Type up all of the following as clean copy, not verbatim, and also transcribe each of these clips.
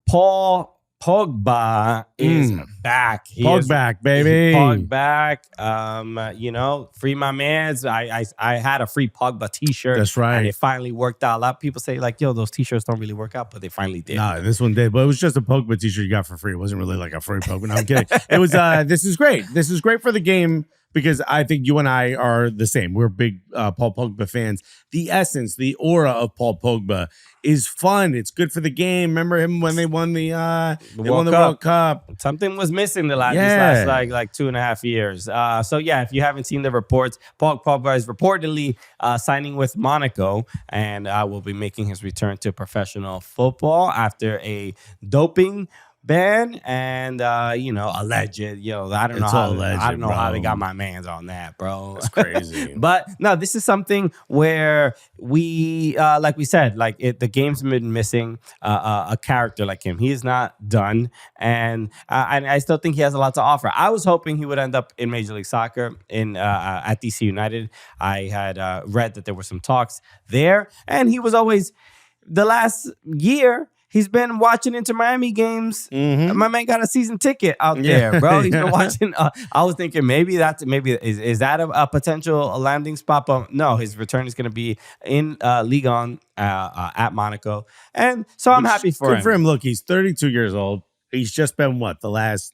Paul Pogba is back. Back, baby. Pog back. Free my mans. I had a free Pogba t-shirt. That's right. And it finally worked out. A lot of people say, like, yo, those t-shirts don't really work out, but they finally did. No, this one did. But it was just a Pogba t-shirt you got for free. It wasn't really like a free Pogba. No, I'm kidding. It was, this is great. This is great for the game because I think you and I are the same. We're big Paul Pogba fans. The essence, the aura of Paul Pogba is fun. It's good for the game. Remember him when they won the World Cup? Something was missing these last like 2.5 years. If you haven't seen the reports, Paul Pogba is reportedly signing with Monaco and will be making his return to professional football after a doping ban and alleged. I don't know how they got my mans on that, bro. That's crazy. But no, this is something where we like we said, the game's been missing a character like him. He is not done, and I still think he has a lot to offer. I was hoping he would end up in Major League Soccer at DC United. I had read that there were some talks there, and he was always the last year. He's been watching Inter Miami games. Mm-hmm. My man got a season ticket out there, bro. He's been watching. I was thinking maybe is that a potential landing spot? But no, his return is going to be in Ligue 1 at Monaco, and so I'm happy for him. Good for him. Look, he's 32 years old. He's just been the last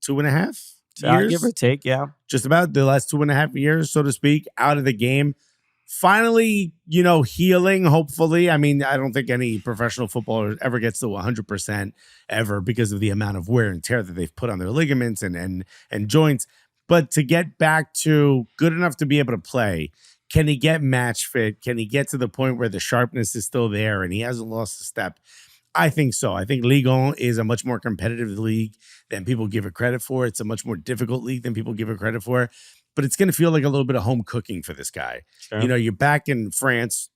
2.5 years, give or take, yeah, just about the last 2.5 years, so to speak, out of the game. Finally, healing, hopefully. I mean, I don't think any professional footballer ever gets to 100% ever because of the amount of wear and tear that they've put on their ligaments and joints. But to get back to good enough to be able to play, can he get match fit? Can he get to the point where the sharpness is still there and he hasn't lost a step? I think so. I think Ligue 1 is a much more competitive league than people give it credit for. It's a much more difficult league than people give it credit for. But it's going to feel like a little bit of home cooking for this guy. Sure. You're back in France,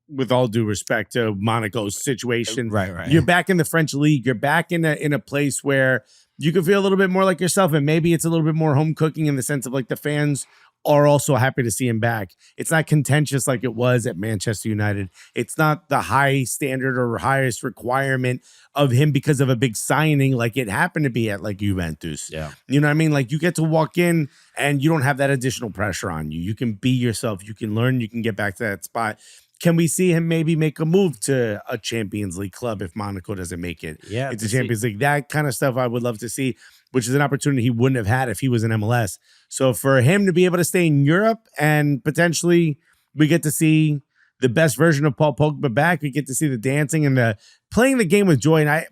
with all due respect to Monaco's situation. Right. You're back in the French league. You're back in a place where you can feel a little bit more like yourself. And maybe it's a little bit more home cooking in the sense of like the fans are also happy to see him back. It's not contentious like it was at Manchester United. It's not the high standard or highest requirement of him because of a big signing like it happened to be at like Juventus. Yeah. You know what I mean? Like you get to walk in and you don't have that additional pressure on you. You can be yourself. You can learn. You can get back to that spot. Can we see him maybe make a move to a Champions League club if Monaco doesn't make it? Yeah, it's a Champions League. That kind of stuff I would love to see, which is an opportunity he wouldn't have had if he was in MLS. So for him to be able to stay in Europe and potentially we get to see the best version of Paul Pogba back, we get to see the dancing and the playing the game with joy. And I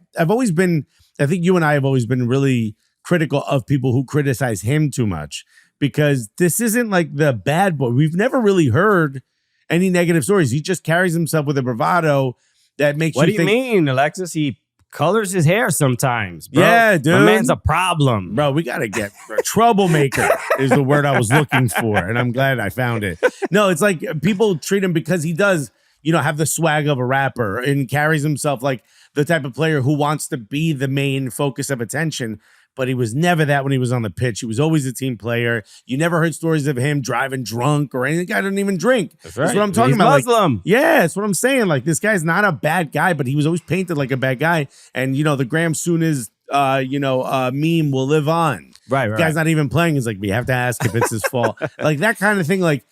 think you and I have always been really critical of people who criticize him too much because this isn't like the bad boy. We've never really heard any negative stories. He just carries himself with a bravado that makes you think... What do you mean, Alexis? He colors his hair sometimes, bro. Yeah, dude. My man's a problem. Bro, we got to get... troublemaker is the word I was looking for, and I'm glad I found it. No, it's like people treat him because he does, have the swag of a rapper and carries himself like the type of player who wants to be the main focus of attention. But he was never that when he was on the pitch. He was always a team player. You never heard stories of him driving drunk or anything. The guy didn't even drink. That's right. That's what I'm talking He's about. Muslim. Like, yeah, that's what I'm saying. Like, this guy's not a bad guy, but he was always painted like a bad guy. And, the Graham Souness, meme will live on. Right. The guy's not even playing. He's like, we have to ask if it's his fault. Like, that kind of thing. Like,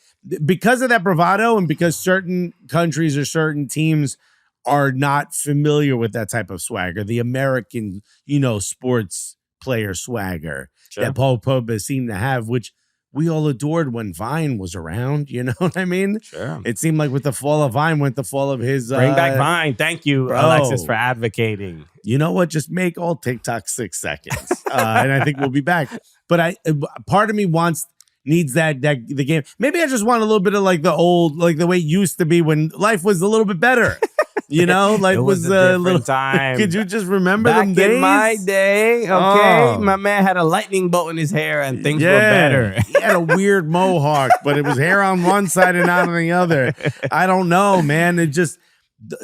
because of that bravado and because certain countries or certain teams are not familiar with that type of swagger, the American, sports player swagger that Paul Pogba seemed to have, which we all adored when Vine was around. You know what I mean? Sure. It seemed like with the fall of Vine went the fall of his... Bring back Vine. Thank you, bro. Alexis, for advocating. You know what? Just make all TikTok 6 seconds. And I think we'll be back. But part of me needs that the game. Maybe I just want a little bit of like the old, like the way it used to be when life was a little bit better. Life was a little time. Could you just remember back them days? in my day? Okay, my man had a lightning bolt in his hair, and things were better. He had a weird mohawk, but it was hair on one side and not on the other. I don't know, man.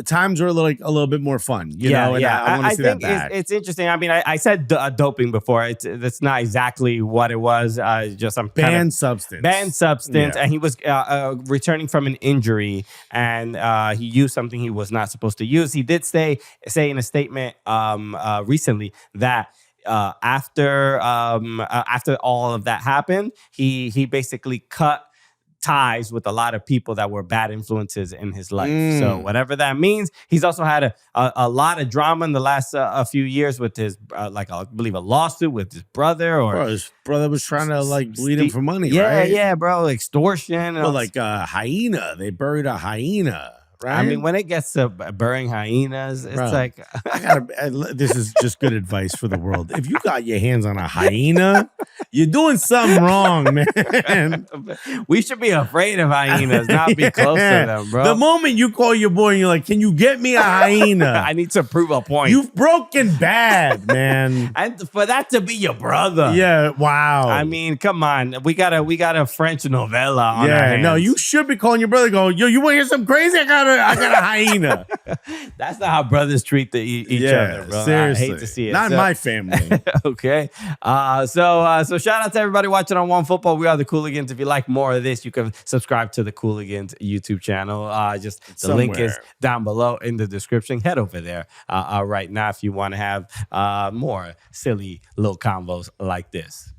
times were a little bit more fun, you know. And I want to see that think back. it's interesting. I mean, I said doping before. It's not exactly what it was. Just some Banned substance. Banned substance, Yeah. and he was returning from an injury, and he used something he was not supposed to use. He did say in a statement recently that after all of that happened, he basically cut ties with a lot of people that were bad influences in his life. So whatever that means, he's also had a lot of drama in the last a few years with his I believe a lawsuit with his brother, or Bro, his brother was trying to bleed him for money. Yeah, right? yeah, bro, extortion. Well, Hyena, they buried a hyena. Right? I mean, when it gets to burying hyenas, it's Bro, like this is just good advice for the world. If you got your hands on a hyena, you're doing something wrong, man. We should be afraid of hyenas, not be close to them, bro. The moment you call your boy and you're like, "Can you get me a hyena?" I need to prove a point. You've broken bad, man. And for that to be your brother, Yeah, wow. I mean, come on, we got a French novella on our hands. No, you should be calling your brother. Go, yo, you want to hear something crazy? I got a hyena. That's not how brothers treat each other, bro. Seriously. I hate to see it. Not in my family. Okay. So shout out to everybody watching on OneFootball. We are the Cooligans. If you like more of this, you can subscribe to the Cooligans YouTube channel. Just the link is down below in the description. Head over there right now if you want to have more silly little combos like this.